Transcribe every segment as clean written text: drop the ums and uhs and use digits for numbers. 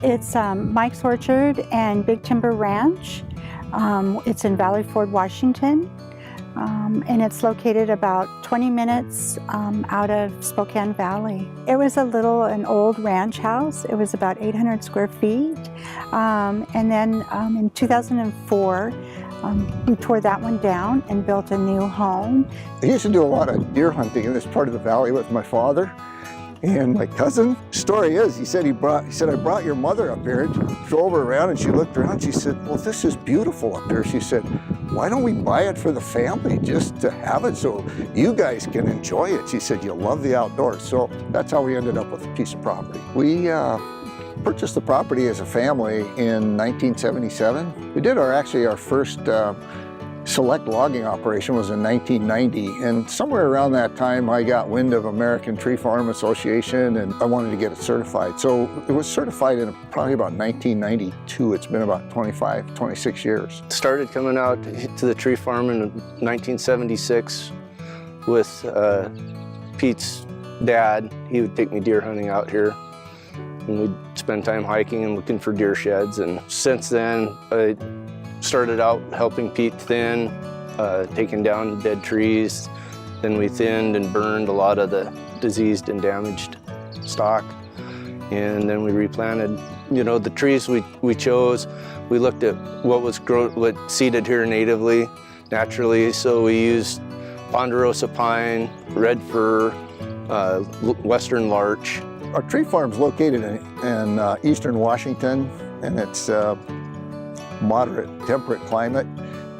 It's Mike's Orchard and Big Timber Ranch. It's in Valley Ford, Washington. And it's located about 20 minutes out of Spokane Valley. It was an old ranch house. It was about 800 square feet. And then in 2004, we tore that one down and built a new home. I used to do a lot of deer hunting in this part of the valley with my father and my cousin. Story is, he said, I brought your mother up here. And she drove her around and she looked around. She said, well, this is beautiful up here. She said, why don't we buy it for the family just to have it so you guys can enjoy it? She said, you love the outdoors. So that's how we ended up with a piece of property. We purchased the property as a family in 1977. We did our first select logging operation was in 1990, and somewhere around that time I got wind of American Tree Farm Association and I wanted to get it certified. So it was certified in probably about 1992. It's been about 26 years. Started coming out to the tree farm in 1976 with Pete's dad. He would take me deer hunting out here, and we'd spend time hiking and looking for deer sheds. And since then, I started out helping Pete thin, taking down dead trees. Then we thinned and burned a lot of the diseased and damaged stock. And then we replanted. You know, the trees we chose, we looked at what seeded here natively, naturally. So we used ponderosa pine, red fir, western larch. Our tree farm's located in eastern Washington, and it's moderate temperate climate.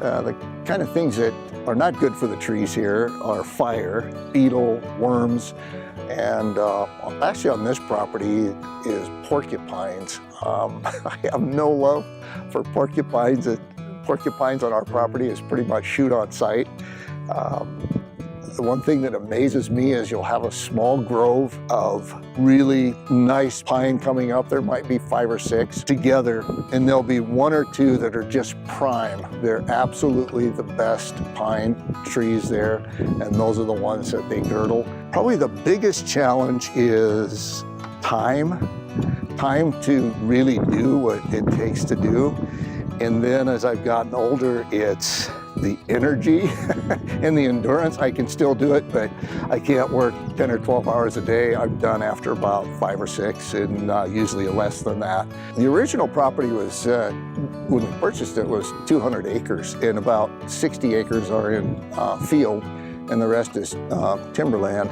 The kind of things that are not good for the trees here are fire, beetle, worms, and actually on this property is porcupines. I have no love for porcupines. Porcupines on our property is pretty much shoot on sight. The one thing that amazes me is you'll have a small grove of really nice pine coming up. There might be 5 or 6 together, and there'll be 1 or 2 that are just prime. They're absolutely the best pine trees there, and those are the ones that they girdle. Probably the biggest challenge is time to really do what it takes to do. And then as I've gotten older, it's the energy and the endurance. I can still do it, but I can't work 10 or 12 hours a day. I'm done after about 5 or 6, and usually less than that. The original property was, when we purchased it, was 200 acres, and about 60 acres are in field, and the rest is timberland.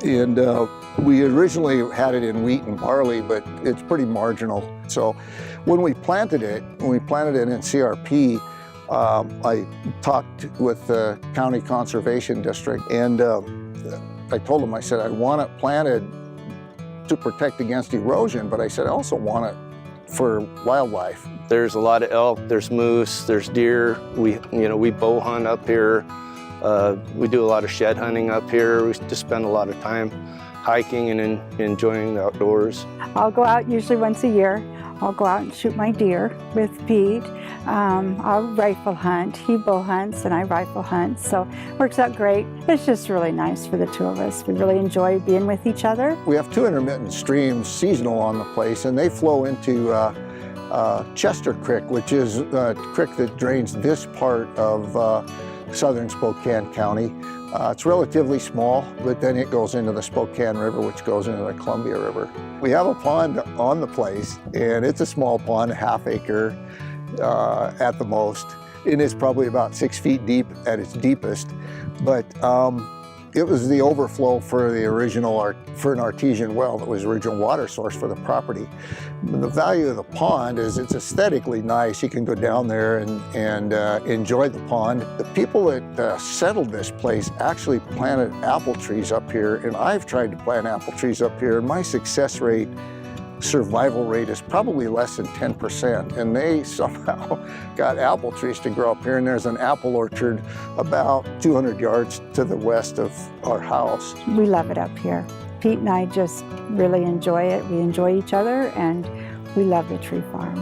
And we originally had it in wheat and barley, but it's pretty marginal. So when we planted it in CRP, I talked with the County Conservation District, and I told them, I said, I want it planted to protect against erosion, but I said, I also want it for wildlife. There's a lot of elk, there's moose, there's deer. We bow hunt up here. We do a lot of shed hunting up here. We just spend a lot of time hiking and enjoying the outdoors. I'll go out usually once a year. I'll go out and shoot my deer with Pete. I'll rifle hunt. He bow hunts and I rifle hunt, so it works out great. It's just really nice for the two of us. We really enjoy being with each other. We have 2 intermittent streams, seasonal on the place, and they flow into Chester Creek, which is a creek that drains this part of southern Spokane County. It's relatively small, but then it goes into the Spokane River, which goes into the Columbia River. We have a pond on the place, and it's a small pond, a ½ acre at the most. And it's probably about 6 feet deep at its deepest. But it was the overflow for the original, for an artesian well that was the original water source for the property. The value of the pond is it's aesthetically nice. You can go down there and enjoy the pond. The people that settled this place actually planted apple trees up here, and I've tried to plant apple trees up here, and my survival rate is probably less than 10%, and they somehow got apple trees to grow up here, and there's an apple orchard about 200 yards to the west of our house. We love it up here. Pete and I just really enjoy it. We enjoy each other, and we love the tree farm.